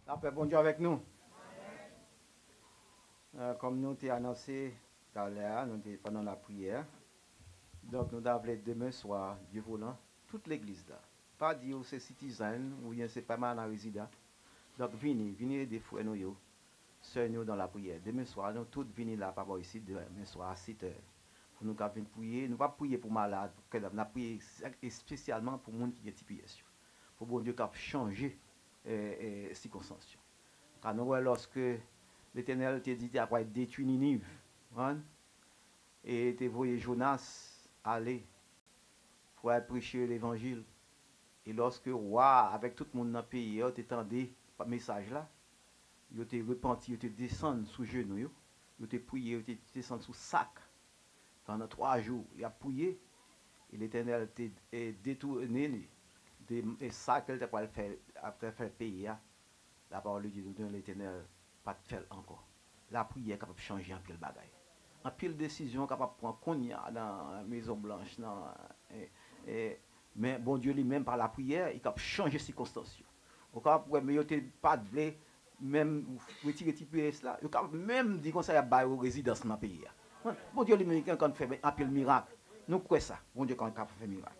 La paix, bon Dieu avec nous. Comme nous t'ai annoncé tout à l'heure, pendant la prière, donc nous avons demain soir, Dieu voulant, toute l'église là. Pas dire c'est citoyen ou bien c'est pas mal en résident. Donc venez des frères nous, sœurs nous dans la prière. Demain soir, nous tous venons là, par ici, demain soir à 7 heures. Pour nous venir prier, nous ne pas prier pour malades, nous avons prié spécialement pour les gens qui ont TPS. Pour bon Dieu qui a changé les circonstances. Car nous, lorsque l'Éternel t'a dit qu'il va détruire Ninive, hein, et tu voyé Jonas aller pour aller prêcher l'évangile. Et lorsque roi, avec tout le monde dans le pays, tu t'entendais le message là, tu t'es repenti, tu descendu sous genoux, tu t'es prié, tu t'es descendu sous sac. Pendant 3 jours, il a prié, et l'Éternel t'a détourné des sacs qu'il t'a fait payer. La parole de Dieu de l'Éternel, pas de faire encore. La prière est capable de changer un pile bagaille. Un pile décision capable de prendre qu'on y a dans la Maison Blanche. Mais bon Dieu lui-même, par la prière, il est capable de changer les circonstances. Au cas où il n'y pas de blé, même retirer TPS là, il est capable même dire qu'on s'est à aux résidences dans le pays. Bon Dieu lui-même, quand il fait un pile miracle, nous croyons ça. Bon Dieu, quand il est capable de faire miracle.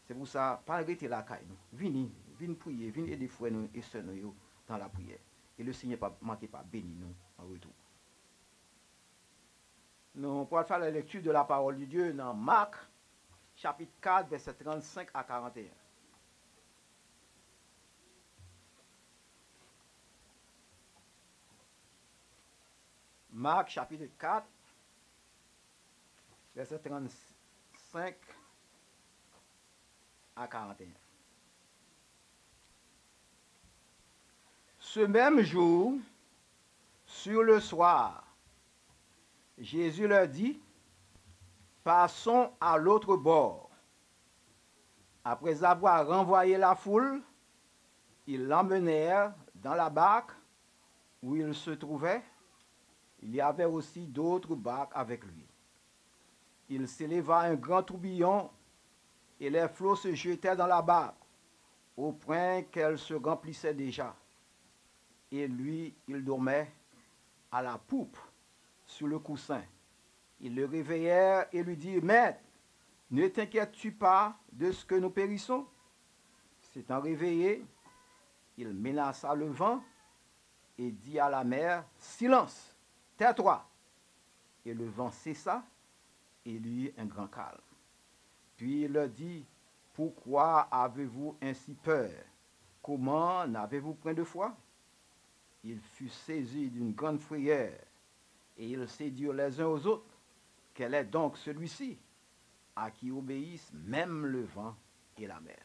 C'est pour ça, pas arrêter la caille. Venez prier, venez aider frères et sœurs dans la prière. Et le Seigneur ne manquez pas béni nous en retour. Nous pourrons faire la lecture de la parole de Dieu dans Marc, chapitre 4, verset 35 à 41. Marc, chapitre 4, verset 35 à 41. Ce même jour, sur le soir, Jésus leur dit, passons à l'autre bord. Après avoir renvoyé la foule, ils l'emmenèrent dans la barque où il se trouvait. Il y avait aussi d'autres barques avec lui. Il s'éleva un grand tourbillon et les flots se jetaient dans la barque au point qu'elle se remplissait déjà. Et lui, il dormait à la poupe sur le coussin. Ils le réveillèrent et lui dirent, Maître, ne t'inquiètes-tu pas de ce que nous périssons? S'étant réveillé, il menaça le vent et dit à la mer, Silence, tais-toi. Et le vent cessa et il y eut un grand calme. Puis il leur dit, pourquoi avez-vous ainsi peur? Comment n'avez-vous point de foi? Il fut saisi d'une grande frayeur et ils se dirent les uns aux autres, quel est donc celui-ci à qui obéissent même le vent et la mer?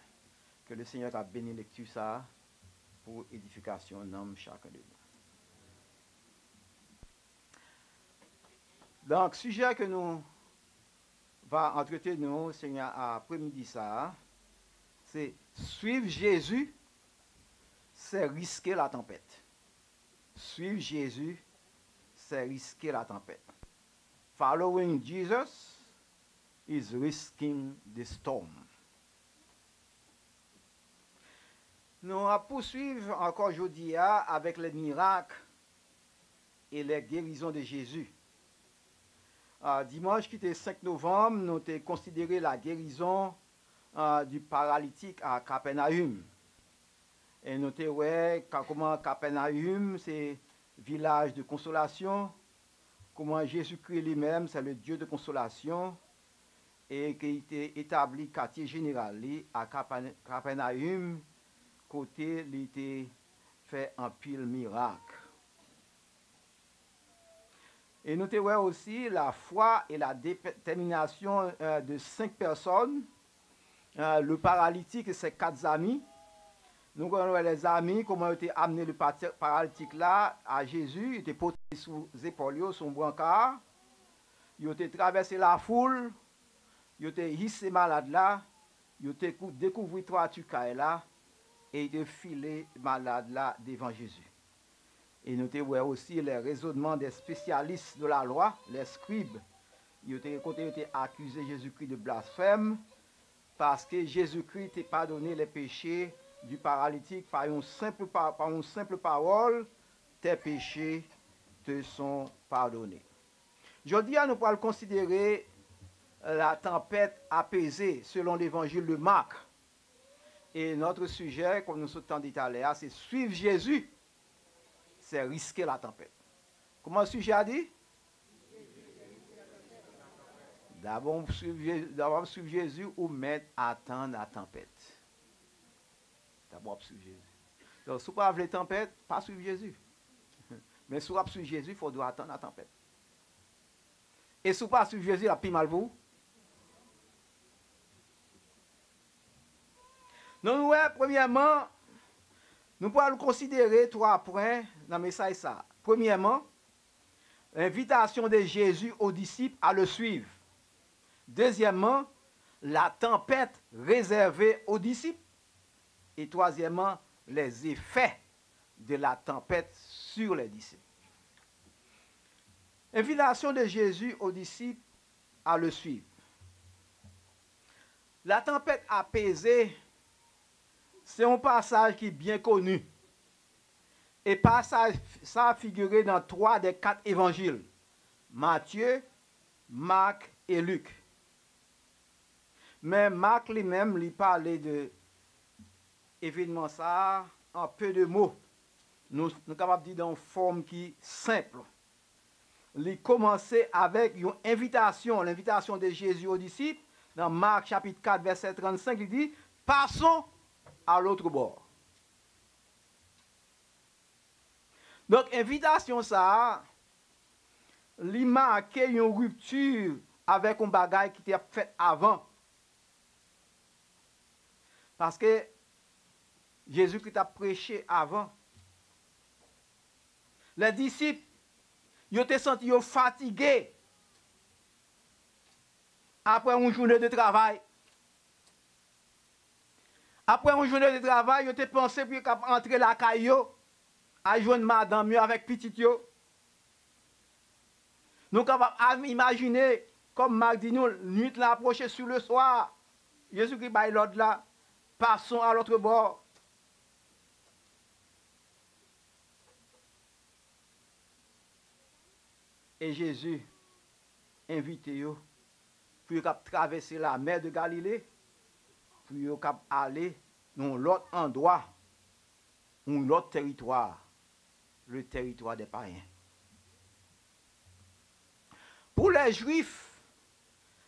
Que le Seigneur a béni lecture ça pour édification d'homme chacun de nous. Donc, sujet que nous va entretenir, Seigneur, après-midi ça, c'est suivre Jésus, c'est risquer la tempête. Suivre Jésus, c'est risquer la tempête. Following Jesus is risking the storm. Nous allons poursuivre encore aujourd'hui avec les miracles et les guérisons de Jésus. Dimanche qui était 5 novembre, nous avons considéré la guérison du paralytique à Capernaum. Et nous avons vu comment Capernaum, c'est village de consolation, comment Jésus-Christ lui-même, c'est le Dieu de consolation, et qui a été établi quartier général à Capernaum, côté il était fait un pile miracle. Et nous avons aussi la foi et la détermination de 5 personnes. Le paralytique, c'est 4 amis. Nous connaissons les amis, comment ils ont été amené le paralytique là à Jésus. Il était porté sous les épaules, son brancard. Ils ont été traversé la foule. Ils ont été hissé malade là. Ils ont été découvert 3 tucailles là. Et ils ont filé malade là devant Jésus. Et nous avons aussi les raisonnements des spécialistes de la loi, les scribes. Ils ont été accusés Jésus-Christ de blasphème parce que Jésus-Christ n'a pas donné les péchés du paralytique par une simple parole, tes péchés te sont pardonnés. Je dis à nous pour considérer la tempête apaisée selon l'évangile de Marc. Et notre sujet, comme nous sommes dit à l'heure, c'est suivre Jésus, c'est risquer la tempête. Comment le sujet a dit? D'abord suivre Jésus ou mettre attendre la tempête. D'abord suivre Jésus. Donc, si vous avez la tempête, pas suivre Jésus. Mais si vous avez suivre Jésus, il faut attendre la tempête. Et si vous pas suivre Jésus, il a plus mal vous. Donc, premièrement, nous pouvons considérer 3 points dans le message. Premièrement, l'invitation de Jésus aux disciples à le suivre. Deuxièmement, la tempête réservée aux disciples. Et troisièmement, les effets de la tempête sur les disciples. Invitation de Jésus aux disciples à le suivre. La tempête apaisée, c'est un passage qui est bien connu. Et passage, ça a figuré dans 3 des 4 évangiles. Matthieu, Marc et Luc. Mais Marc lui-même, il parlait de événement ça en peu de mots. Nous sommes capables de dire dans une forme qui est simple. Il commençait avec une invitation, l'invitation de Jésus aux disciples. Dans Marc chapitre 4, verset 35, il dit, passons à l'autre bord. Donc, invitation ça, il marquait une rupture avec un bagage qui était fait avant. Parce que Jésus qui t'a prêché avant. Les disciples, ils étaient sentis fatigués après une journée de travail. Après une journée de travail, ils étaient pensés pour entrer la caillou, à joindre madame avec petit yo. Nous sommes capables d'imaginer, comme Marc dit nous, nuit l'a approché sur le soir. Jésus qui baille l'ordre là, passons à l'autre bord. Et Jésus invite eux pour traverser la mer de Galilée, pour aller dans l'autre endroit, dans l'autre territoire, le territoire des païens. Pour les Juifs,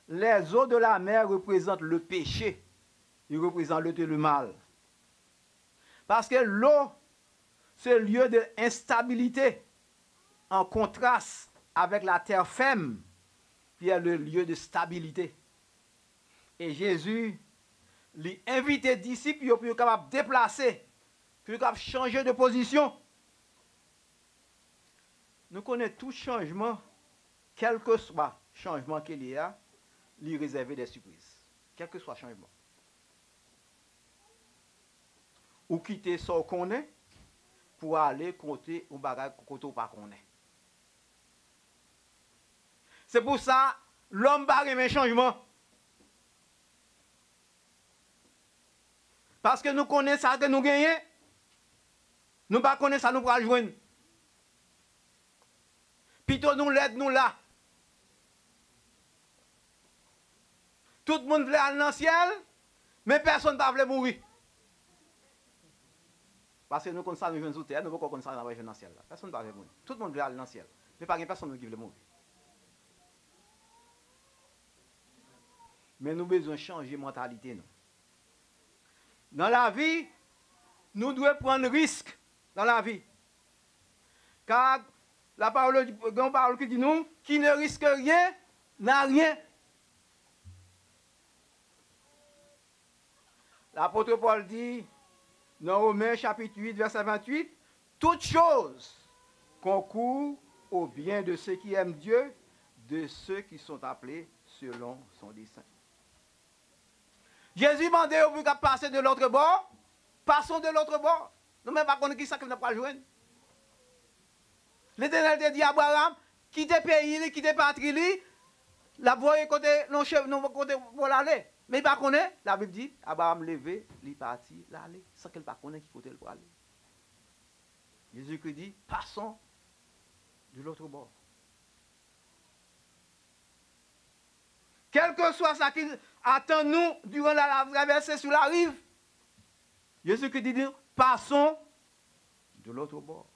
les eaux de la mer représentent le péché, ils représentent le mal. Parce que l'eau, c'est le lieu d'instabilité, en contraste avec la terre ferme, qui est le lieu de stabilité. Et Jésus lui invite les disciples pour être capable de déplacer, pour être capable de changer de position. Nous connaissons tout changement, quel que soit le changement qu'il y a, lui réserver des surprises. Quel que soit le changement. Ou quitter ce qu'on est pour aller côté au bagage côté ou pas qu'on est. C'est pour ça l'homme va aimer un changement. Parce que nous connaissons ça que nous gagnons. Nous ne connaissons ça nous pour joindre. Plutôt nous l'aide nous là. Tout le monde veut aller dans le ciel, mais personne ne veut mourir. Parce que nous connaissons ça, nous venons sur terre, nous ne connaissons pas ça dans le ciel. Personne ne veut mourir. Tout le monde veut aller dans le ciel, mais pas personne qui veut mourir. Mais nous devons changer de mentalité. Nous. Dans la vie, nous devons prendre risque dans la vie. Car la parole qui dit nous, qui ne risque rien, n'a rien. L'apôtre Paul dit, dans Romains chapitre 8, verset 28, toute chose concourt au bien de ceux qui aiment Dieu, de ceux qui sont appelés selon son dessein. Jésus demandait au pour passer de l'autre bord, passons de l'autre bord. Nous ne même pas connaître qui ça que nous n'avons pas joué. L'Éternel te dit à Abraham, quitte pays, quitte patrie, la voie côté, non côté pour l'aller. Mais il ne connaît pas, la Bible dit, Abraham levé, il est parti, il allait, sans qu'il ne connaisse qui côté pour aller. Jésus-Christ dit, passons de l'autre bord. Quel que soit ce qui attend nous durant la traversée sur la rive, Jésus-Christ dit, passons de l'autre bord.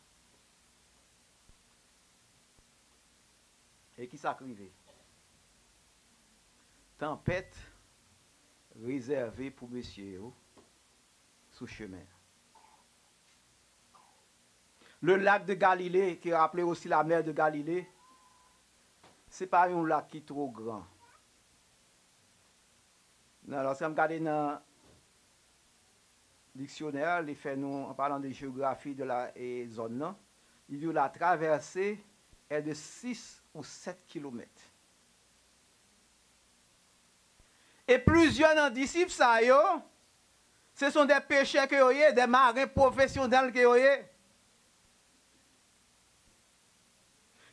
Et qui s'arrive? Tempête réservée pour messieurs sous chemin. Le lac de Galilée, qui est appelé aussi la mer de Galilée, ce n'est pas un lac qui est trop grand. Lorsqu'on regarde dans le dictionnaire, les faits nous, en parlant de géographie de la zone, il dit que la traversée est de 6 ou 7 kilomètres. Et plusieurs disciples, ce sont des pêcheurs qui ont des marins professionnels qui ont.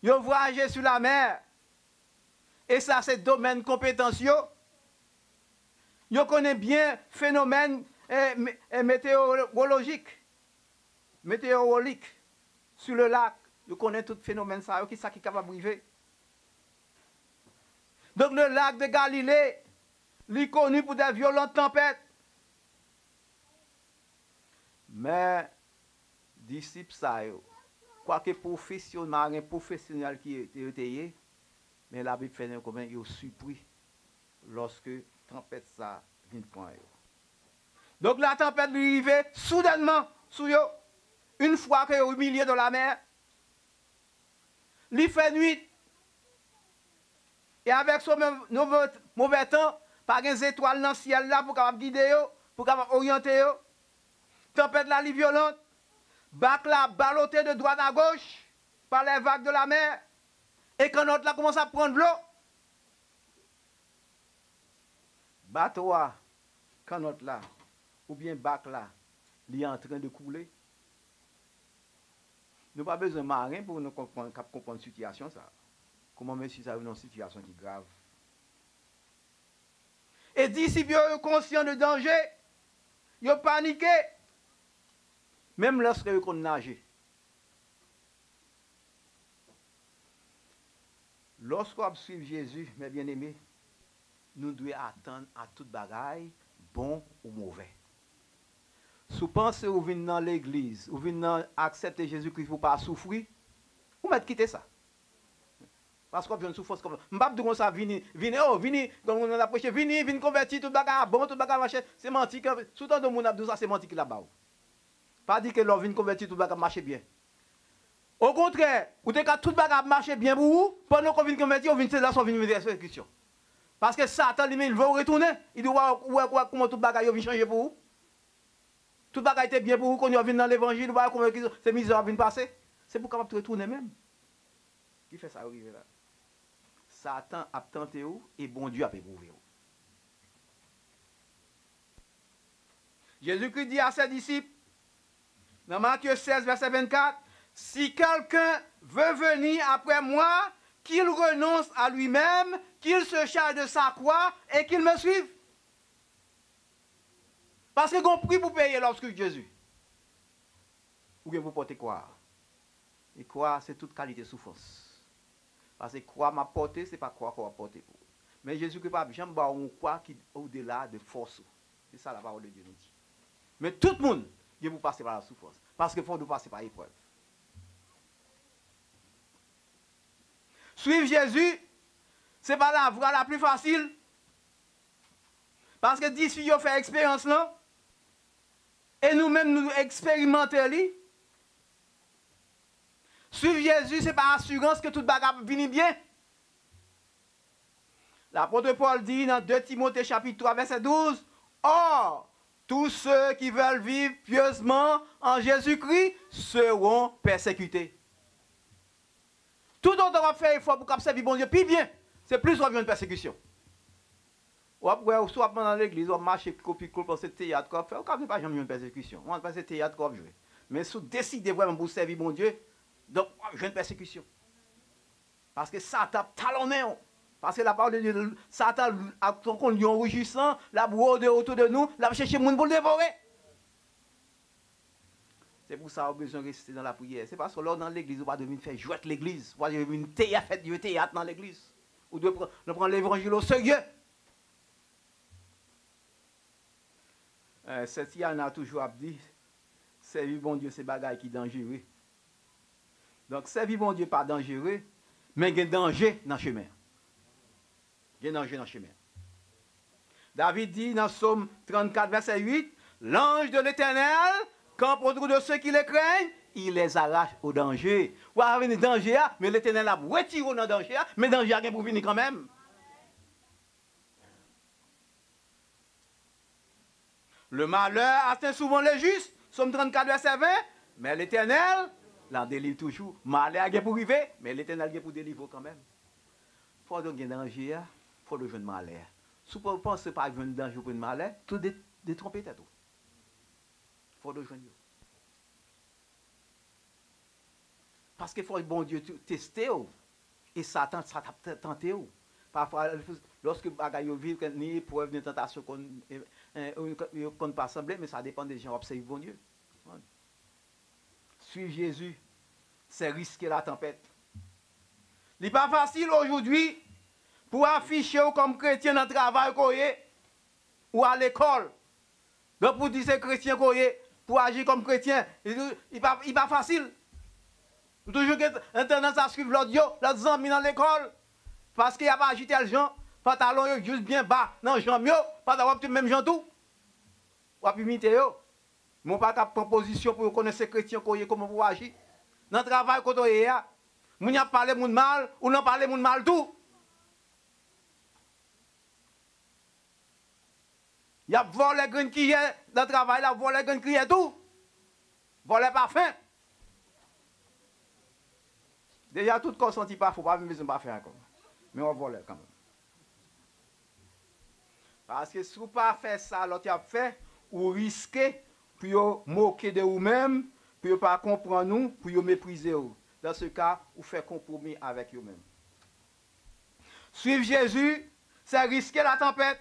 Ils ont voyagé sur la mer. Et ça, c'est domaine compétentieux. Ils connaissent bien phénomènes météorologiques sur le lac. Ils connaissent tout phénomène ça, qui est capable de briver. Donc le lac de Galilée, il est connu pour des violentes tempêtes. Mais, disciples, quoique professionnel qui était, mais la Bible fait comme ils sont surpris lorsque tempête ça vient prendre. Donc la tempête lui arrivait soudainement sur eux, une fois qu'ils sont au milieu de la mer. Il fait nuit. Et avec son mauvais temps, pas des étoiles dans le ciel là pour capable guider, pour capable orienter. Tempête là, est violente. Bac là, ballotté de droite à gauche par les vagues de la mer. Et quand l'autre là commence à prendre l'eau, bateau là, quand l'autre là, ou bien bac là, il est en train de couler. Nous n'avons pas besoin de marin pour nous comprendre la situation. Ça. Comment même si ça est une situation qui est grave. Et d'ici, ils sont conscients de danger, ils ont paniqué. Même lorsque ils ont nagé. Lorsqu'on suit Jésus, mes bien-aimés, nous devons attendre à toute bagaille, bon ou mauvais. Si vous pensez que vous venez dans l'église, vous venez accepter Jésus-Christ pour ne pas souffrir, vous mettez quitter ça. Parce qu'on vient de souffrir comme ça. Je ne sais pas ça, venez, comme on a prêché, venez convertir, tout bagaille bon, tout bagaille marché. C'est menti. Tout le monde a dit ça, c'est menti qui là-bas. Pas dire que l'on vient convertir, tout bagaille marche bien. Au contraire, vous avez tout bagaille marche bien pour vous, pendant qu'on vient convertir, on vient là, on vient faire des questions. Parce que Satan, il veut retourner. Il doit voir comment tout bagaille vient changer pour vous. Tout bagaille était bien pour vous, quand vous venez dans l'évangile, voir comment ces misères viennent passer. C'est pour capable de retourner même. Qui fait ça arriver là? Satan a tenté où et bon Dieu a éprouvé où. Jésus-Christ dit à ses disciples, dans Matthieu 16, verset 24, si quelqu'un veut venir après moi, qu'il renonce à lui-même, qu'il se charge de sa croix et qu'il me suive. Parce que qu'on prie pour payer lorsque Jésus. Ou bien vous portez quoi? Et quoi, c'est toute qualité de souffrance. Parce que quoi m'a porté, ce n'est pas quoi qu'on va porter pour. Mais Jésus n'est pas jamais on croit qui au-delà de force. C'est ça la parole de Dieu nous dit. Mais tout le monde, il vous passer par la souffrance. Parce qu'il faut nous passer par l'épreuve. Suivre Jésus, ce n'est pas la voie la plus facile. Parce que 10 filles ont fait expérience là. Et nous-mêmes, nous expérimentons. Suivre Jésus, ce n'est pas assurance que tout bagage vient bien. L'apôtre Paul dit dans 2 Timothée chapitre 3, verset 12, or, tous ceux qui veulent vivre pieusement en Jésus-Christ seront persécutés. Tout autre on va faire effort pour servir bon Dieu, puis bien, c'est plus on vient une persécution. Ou après, soit dans l'église, on marche copie-colle pour ce théâtre qu'on fait, on ne pas jamais une persécution. On ne pas ce théâtre qu'on joue. Mais si vous décidez vraiment pour servir bon Dieu, donc, j'ai une persécution. Parce que ça tape talonné. Parce que la parole de Dieu, Satan, a son compte, lion rougissant, la brode autour de nous, la chercher le monde pour le dévorer. C'est pour ça qu'on a besoin de rester dans la prière. C'est parce que là, dans l'église, on va devenir faire jouer l'église. On va devenir faire du théâtre dans l'église. On doit prendre l'évangile au sérieux. Cette y a toujours dit, servir bon Dieu, c'est bagaille qui est dangereux. Donc, servir bon Dieu, pas dangereux, mais il y a un danger dans le chemin. Il y a un danger dans le chemin. David dit dans Psaume 34, verset 8, l'ange de l'Éternel campe autour de ceux qui les craignent, il les arrache au danger. Ou à venir danger, mais l'Éternel a retiré dans le danger, mais le danger a rien pour venir quand même. Le malheur atteint souvent les justes, Psaume 34, verset 20, mais l'Éternel l'en délivre toujours. Malheur a rien pour arriver, mais l'Éternel a rien pour délivrer quand même. Il faut donc un danger, il faut le jeune malheur. Si vous ne pensez pas que un danger pour un malheur, tout détromper tête. Il faut le jeune. Parce qu'il faut que bon Dieu tester. Et Satan, ça t'a tenté. Parfois, lorsque bagaille vit ni épreuve ni tentation qu'on ne pas sembler, mais ça dépend des gens qui observent bon Dieu. Suivre Jésus, c'est risquer la tempête. Il n'est pas facile aujourd'hui pour afficher comme chrétien dans le travail ou à l'école. Donc pour dire c'est chrétien pour agir comme chrétien, il n'est pas facile. Toujours une tendance à suivre l'autre amis dans l'école. Parce qu'il n'y a pas agité les gens, pantalon juste bien bas, non, gens mieux, pas d'avoir le même gens tout. Ou à imiter eux. Mais on pas de proposition pour connaître ces chrétiens comment vous agir. Dans le travail, quand on est là, on a parlé de mal, ou non parlé de mal tout. Il y a volé les graines qui est dans le travail, il y a volé les graines qui est tout. Volé parfum. Déjà, tout consenti pas, il ne faut pas me pas faire encore. Mais on vole quand même. Parce que si vous ne pas faire ça, l'autre a fait, vous risquez pour moquer de vous-même, pour ne pas comprendre nous, pour mépriser vous. Dans ce cas, vous faites compromis avec vous-même. Suivre Jésus, c'est risquer la tempête.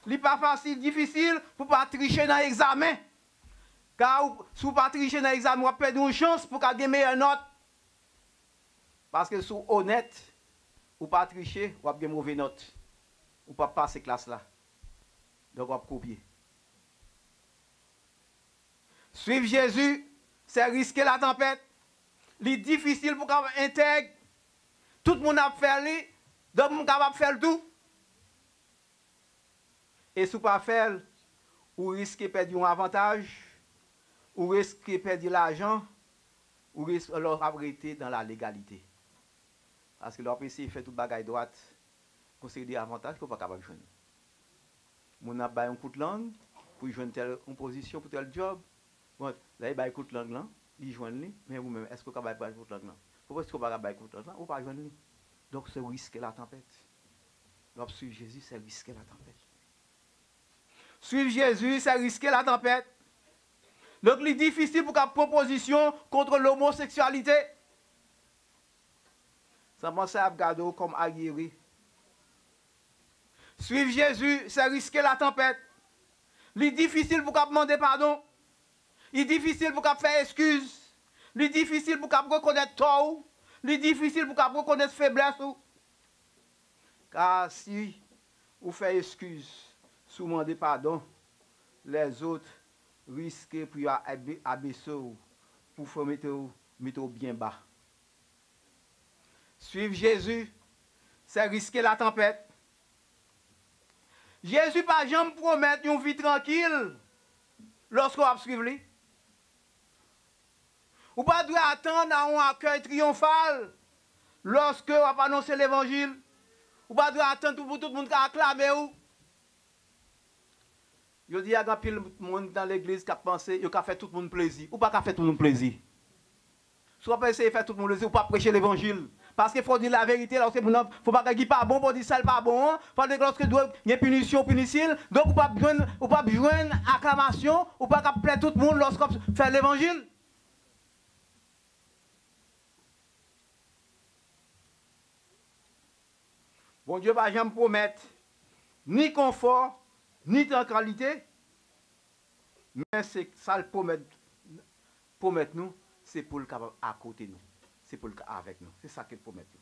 Ce n'est pas facile, difficile pour ne pas tricher dans l'examen. Car si vous ne pas tricher dans l'examen, vous perdez une chance pour gagner meilleure note. Parce que si vous êtes honnête, ou pas tricher, ou avez une mauvaise note. Ou pas passer classe là. Donc, on copier. Suivre Jésus, c'est risquer la tempête. C'est difficile pour qu'on intègre. Tout le monde a fait lui, donc on est capable de faire le tout. Et si vous ne pas faire, vous risquez de perdre un avantage, vous risquez de perdre l'argent, vous risquez de arrêter dans la légalité. Parce que l'OPC fait tout bagaille droite, conseiller des avantages qu'on n'est pas capable de joindre. On a un coup de langue pour joindre telle position pour tel job. Bon, là, il a un coup de langue là, il joint lui, mais vous-même, est-ce que vous avez un coup de langue là? Pourquoi est-ce que vous n'avez pas un coup de langue là? Ou pas joindre lui? Donc, c'est risquer la tempête. Donc, suivre Jésus, c'est risquer la tempête. Suivre Jésus, c'est risquer la tempête. Donc, il est difficile pour qu'une proposition contre l'homosexualité. Ça pense à Abgado comme aguerri. Suivre Jésus, c'est risquer la tempête. Il est difficile pour qu'on demander pardon. Il est difficile pour qu'on faire excuse. Il est difficile pour qu'on reconnaisse tort. Il est difficile pour qu'on reconnaisse faiblesse. Car si vous faites excuse, si vous demandez pardon, les autres risquent pour abaisser pour mettre bien bas. Suivre Jésus, c'est risquer la tempête. Jésus pas jamais promettre une vie tranquille lorsqu'on va suivre lui. Ou pas doit attendre à un accueil triomphal lorsque on va annoncer l'évangile. Ou pas doit attendre pour tout le monde à acclamer ou. Je dis à grand monde dans l'église qui a pensé, il a fait tout le monde plaisir. Ou pas qu'à faire tout le monde plaisir. Soit pas essayer de faire tout le monde plaisir ou pas prêcher l'évangile. Parce qu'il faut dire la vérité, lorsque il ne faut pas qu'il pas bon, pour dire ça pas bon. Il faut dire lorsque il y a punition, punissile. Donc, il ne pas joindre acclamation, ou pas plaire tout le monde lorsqu'on fait l'évangile. Bon Dieu va jamais promettre ni confort, ni tranquillité, mais c'est ça le promet nous, c'est pour le capable à côté nous, c'est pour le avec nous, c'est ça qu'il promet nous.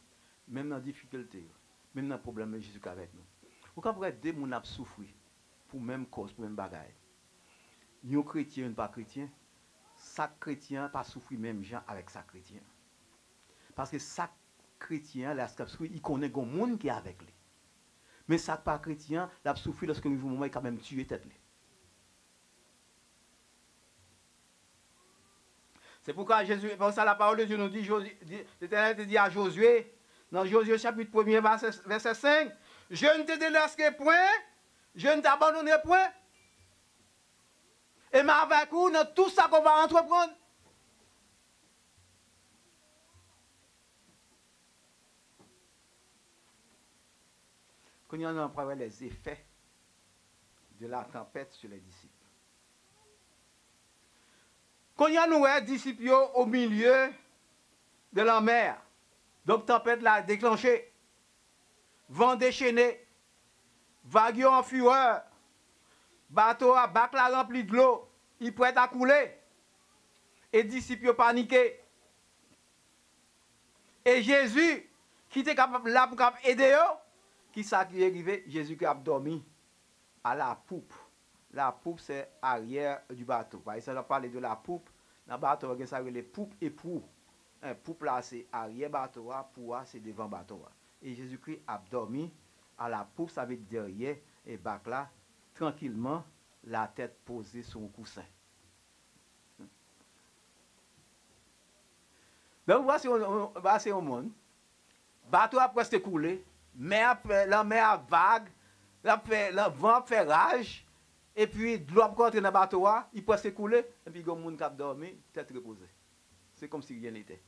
Même dans la difficulté, même dans le problème, Jésus est avec nous. Vous comprenez, deux personnes ont souffert pour la même cause, pour la même bagaille. Un chrétien, pas chrétien, chaque chrétien pas souffrir même gens avec chaque chrétien. Parce que chaque chrétien, il connaît un monde qui est avec lui. Mais chaque pas chrétien, il a souffert lorsque nous moment il quand même tué tête. C'est pourquoi Jésus, pour ça la parole de Dieu nous dit, l'Éternel dit à Josué, dans Josué chapitre 1er, verset 5, je ne te délaisserai point, je ne t'abandonnerai point. Et mais avec vous, dans tout ça qu'on va entreprendre. Quand on a parlé les effets de la tempête sur les disciples. Quand il y a nous disciples au milieu de la mer, donc tempête l'a déclenché, vent déchaîné, vague en fureur, bateau à bac la rempli de l'eau, il prêt à couler, et disciples paniqués. Et Jésus, qui était capable là pour aider eux, qui s'est arrivé, Jésus qui a dormi à la poupe. La poupe, c'est arrière du bateau. Par exemple, on parle de la poupe. Dans le bateau, on a les poupes et proue. Poupe là, c'est arrière bateau. Proue, c'est devant bateau. Et Jésus-Christ a dormi à la poupe, ça veut dire derrière, et bac là, tranquillement, la tête posée sur un coussin. Donc, voici au monde. Bateau a presque coulé. La mer a vague. Le vent fait rage. Et puis, de l'eau a rentré dans le bateau, il peut se couler, et puis il y a des gens qui ont dormi, tête reposée. C'est comme si rien n'était.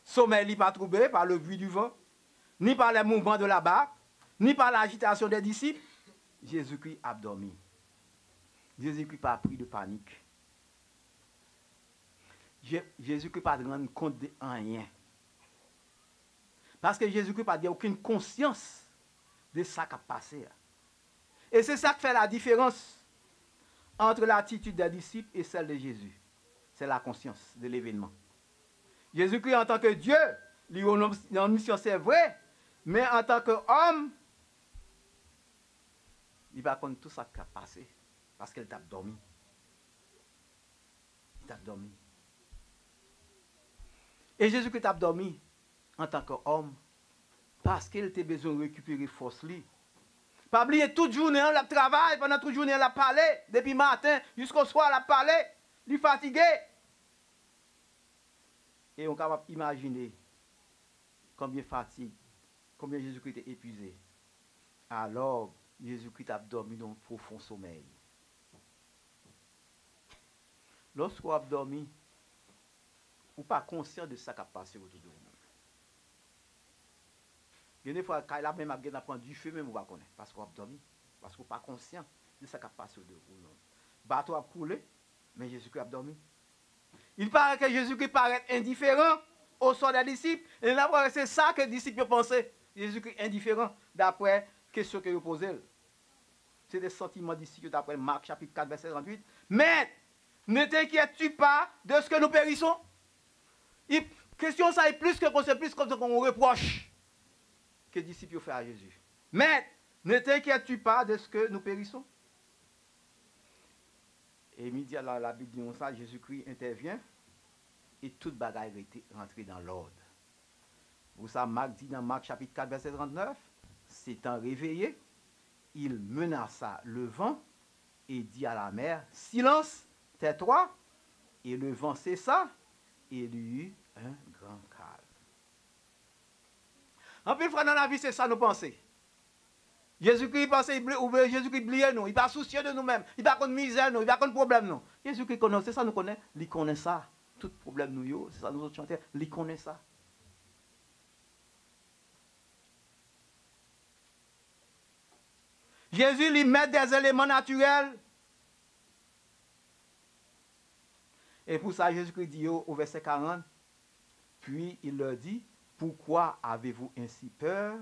Sommeil n'est pas troublé par le bruit du vent, ni par les mouvements de la barque, ni par l'agitation des disciples. Jésus-Christ a dormi. Jésus-Christ n'a pas pris de panique. Jésus-Christ n'a pas rendu compte de rien. Parce que Jésus-Christ n'a pas aucune conscience de ce qui a passé. Et c'est ça qui fait la différence entre l'attitude des disciples et celle de Jésus. C'est la conscience de l'événement. Jésus-Christ, en tant que Dieu, lui a une mission, c'est vrai, mais en tant qu'homme, il va connaître tout ça qui a passé parce qu'il t'a dormi. Il t'a dormi. Et Jésus-Christ t'a dormi en tant qu'homme parce qu'il a besoin de récupérer force. Pas oublier toute journée, on travaille, pendant toute journée, on a parlé, depuis matin jusqu'au soir, on a parlé, il est fatigué. Et on est capable d'imaginer combien fatigue, combien Jésus-Christ est épuisé. Alors, Jésus-Christ a dormi dans un profond sommeil. Lorsqu'on a dormi, ou pas conscient de ça qui a passé autour de vous. Il y a des fois, quand il a même prendre du feu, même on va connaître, parce qu'on a dormi, parce qu'on n'est pas conscient de ce qui a passé autour de vous. Le bateau a coulé, mais Jésus-Christ a dormi. Il paraît que Jésus-Christ paraît indifférent au sort des disciples, et là, c'est ça que les disciples pensaient. Jésus-Christ indifférent, d'après la question que vous posez. C'est des sentiments disciples, d'après Marc chapitre 4, verset 38. Mais, ne t'inquiètes-tu pas de ce que nous périssons? Question ça est plus que c'est plus comme qu'on reproche que les disciples ont fait à Jésus. Mais, ne t'inquiètes-tu pas de ce que nous périssons? Et midi, la Bible dit ça, Jésus-Christ intervient et toute bagaille a été rentrée dans l'ordre. Vous savez, Marc dit dans Marc chapitre 4, verset 39, s'étant réveillé, il menaça le vent et dit à la mer, silence, tais-toi, et le vent cessa, et il y eut un grand calme. En plus, frère, dans la vie, c'est ça nous pensons. Jésus-Christ pensait, Jésus-Christ oubliait nous, il n'est pas soucieux de nous-mêmes, il n'a pas de misère, nous, il n'a pas de problème. Nous. Jésus-Christ connaît, c'est ça nous connaît, il connaît ça. Tout problème nous, c'est ça nous autres chanteurs, il connaît ça. Jésus lui met des éléments naturels. Et pour ça, Jésus-Christ dit au verset 40, puis il leur dit, pourquoi avez-vous ainsi peur?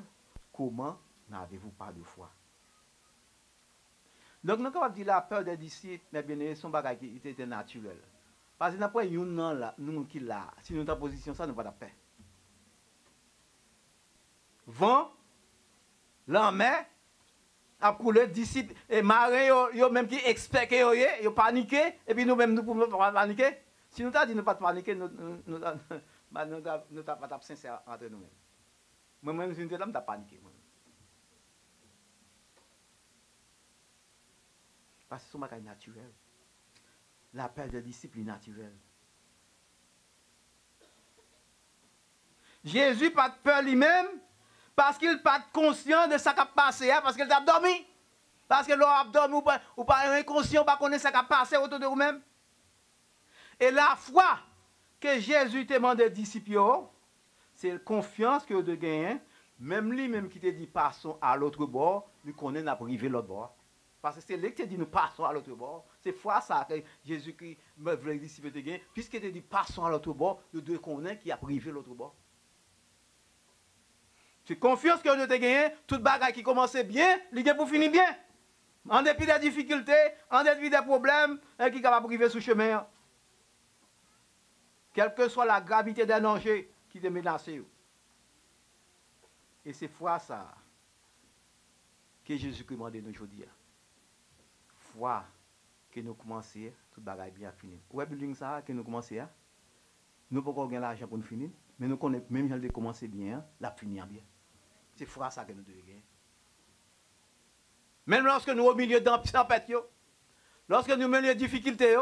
Comment n'avez-vous pas de foi? Donc, nous avons dit la peur des disciples, mais bien, son bagage qui était naturel. Parce que après, nous qui là, si nous sommes en position, ça, nous pas de paix. Vent, l'armée, a coulé, disciples, et marin, yo même qui expect que yo paniqué, et puis nous-mêmes, nous pouvons pas paniquer. Si nous t'avons dit ne pas paniquer, nous n'avons pas sincère entre nous-mêmes. Moi-même, si nous t'avons paniqué. Parce que c'est un bagage naturel. La peur des disciples est naturelle. Jésus n'a pas de peur lui-même parce qu'il n'a pas conscient de ce qui a passé, parce qu'il a dormi. Parce que l'on a dormi ou pas inconscient, ou pas connaître ce qui a passé autour de vous-même. Et la foi que Jésus te demande aux disciples, c'est la confiance que vous devez gagner. Même lui-même qui te dit passons à l'autre bord, nous connaissons la privé l'autre bord. Parce que c'est lui qui te dit nous passons à l'autre bord. C'est foi ça que Jésus-Christ me voulait disciples te gagner. Puisqu'il te dit passons à l'autre bord, nous devons connaître qui a privé l'autre bord. C'est confiance que nous te gagné, toute bagaille qui commençait bien, il est pour finir bien. En dépit des difficultés, en dépit des problèmes, qui est capable de priver sous chemin. Quelle que soit la gravité des dangers qui te menacent. Et c'est foi ça que Jésus-Christ demande nous aujourd'hui. Foi que nous commençons, tout bagaille bien fini. Où est building ça que nous commençons? Nous ne pouvons pas gagner l'argent pour nous finir, mais nous connaissons même si nous commençons bien, la finir bien. C'est foi ça que nous devons gagner. Même lorsque nous sommes au milieu d'un tempête, lorsque nous sommes au milieu de difficultés,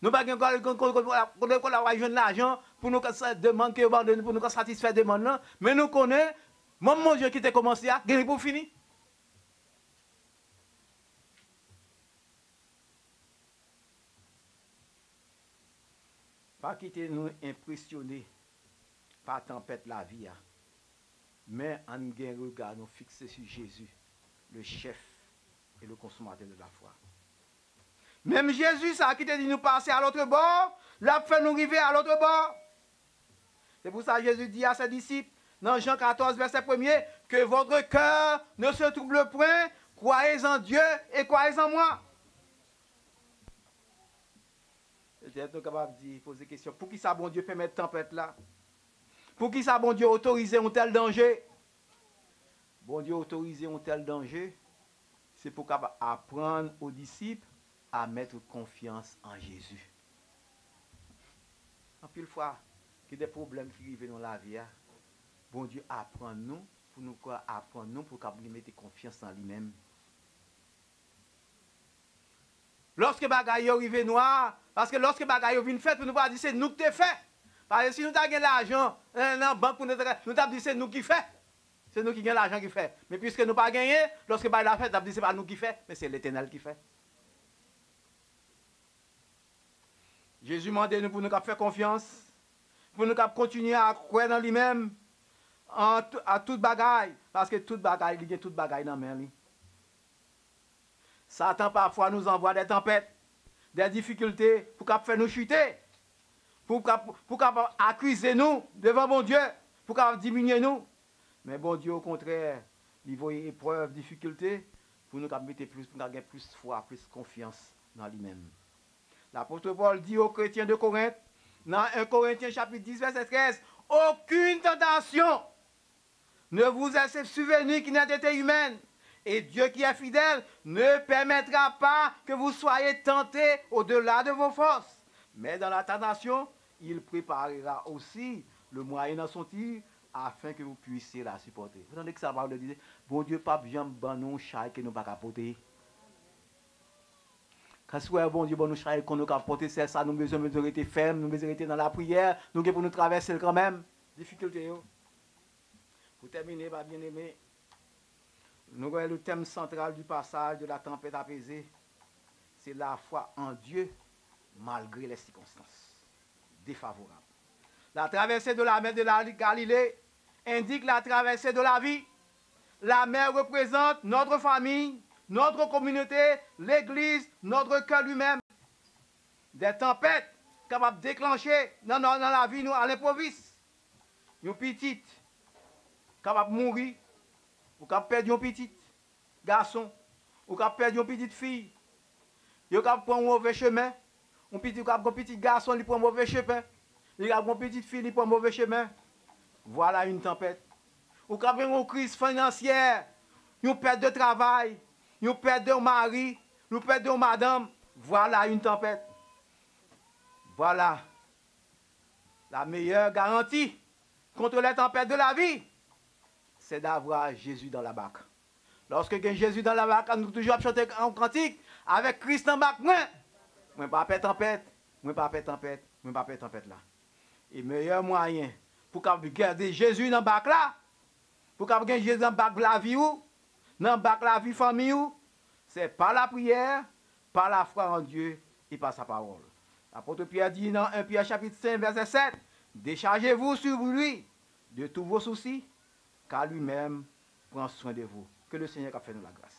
nous ne pouvons pas jouer de l'argent pour nous demander pour nous satisfaire des demandes, mais nous connaissons, mon Dieu qui t'a commencé à gagner pour finir. Pas quitter nous impressionner par la tempête la vie, mais en gain regard nous fixer sur Jésus, le chef et le consommateur de la foi. Même Jésus, ça qui te dit nous passer à l'autre bord, l'a fait nous arriver à l'autre bord. C'est pour ça que Jésus dit à ses disciples, dans Jean 14, verset 1er, que votre cœur ne se trouble point, croyez en Dieu et croyez en moi. Peut-être nous capable de poser question, pour qui ça bon Dieu permet cette tempête là? Pour qui ça bon Dieu autorise un tel danger? Bon Dieu autorise un tel danger, c'est pour apprendre aux disciples à mettre confiance en Jésus. En pile fois, il y a des problèmes qui arrivent dans la vie, bon Dieu apprend nous, pour nous apprendre nous, pour nous mettre confiance en lui-même. Lorsque bagaille arrive noir, parce que lorsque bagaille vient fait, pour nous pas dire c'est nous qui t'ai fait. Parce que si nous avons l'argent dans la banque, nous avons dit c'est nous qui fait. C'est nous qui gagnons l'argent qui fait. Mais puisque nous pas gagné, lorsque bagaille la fait, nous avons dit c'est pas nous qui fait, mais c'est l'Éternel qui fait. Jésus m'a demandé pour nous faire confiance, pour nous continuer à croire dans lui-même, à toute bagaille, parce que toute bagaille, il y a toute bagaille dans la main. Satan parfois nous envoie des tempêtes, des difficultés pour qu'il fasse nous chuter, pour qu'il accuser nous devant mon Dieu, pour qu'il diminuer nous. Mais bon Dieu, au contraire, il voit épreuves, difficultés, pour nous mettre plus, pour nous gagner plus de foi, plus de confiance dans lui-même. L'apôtre Paul dit aux chrétiens de Corinthe, dans 1 Corinthiens chapitre 10, verset 13, aucune tentation ne vous est survenue qui n'a été humaine. Et Dieu qui est fidèle ne permettra pas que vous soyez tentés au-delà de vos forces. Mais dans la tentation, il préparera aussi le moyen dans son tir afin que vous puissiez la supporter. Vous entendez que ça parle de dire, bon Dieu, pas bien ban nous chai que nous pas capoter. Quand c'est bon Dieu, bon nous chai qu'on nous capoter, c'est ça, nous besoin de rester fermes, nous besoin de rester dans la prière, nous pour nous traverser quand même. Difficulté. Pour terminer, bien aimé. Nous voyons le thème central du passage de la tempête apaisée, c'est la foi en Dieu malgré les circonstances défavorables. La traversée de la mer de la Galilée indique la traversée de la vie. La mer représente notre famille, notre communauté, l'Église, notre cœur lui-même. Des tempêtes capables de déclencher dans la vie nous à l'improviste. Une petite capable de mourir, ou capable de perdre un petit garçon, ou capable de perdre une petite fille, ou capable de prendre un mauvais chemin, un petit garçon qui prend un mauvais chemin, il y a une petite fille qui prend un mauvais chemin. Voilà une tempête. Ou capable de une crise financière, une perte de travail, une perte de mari, une perte de madame. Voilà une tempête. Voilà la meilleure garantie contre les tempêtes de la vie, c'est d'avoir Jésus dans la barque. Lorsque il y a Jésus dans la barque, nous toujours chanter en cantique avec Christ en barque. Moi, pas faire tempête, moi pas faire tempête, moi pas faire tempête là. Et meilleur moyen pour garder Jésus dans la barque là, pour garder Jésus dans la barque la vie ou, dans la barque la vie famille ou, c'est par la prière, par la foi en Dieu et par sa parole. L'apôtre Pierre dit dans 1 Pierre chapitre 5 verset 7, déchargez-vous sur lui de tous vos soucis, car lui-même prend soin de vous. Que le Seigneur a fait nous la grâce.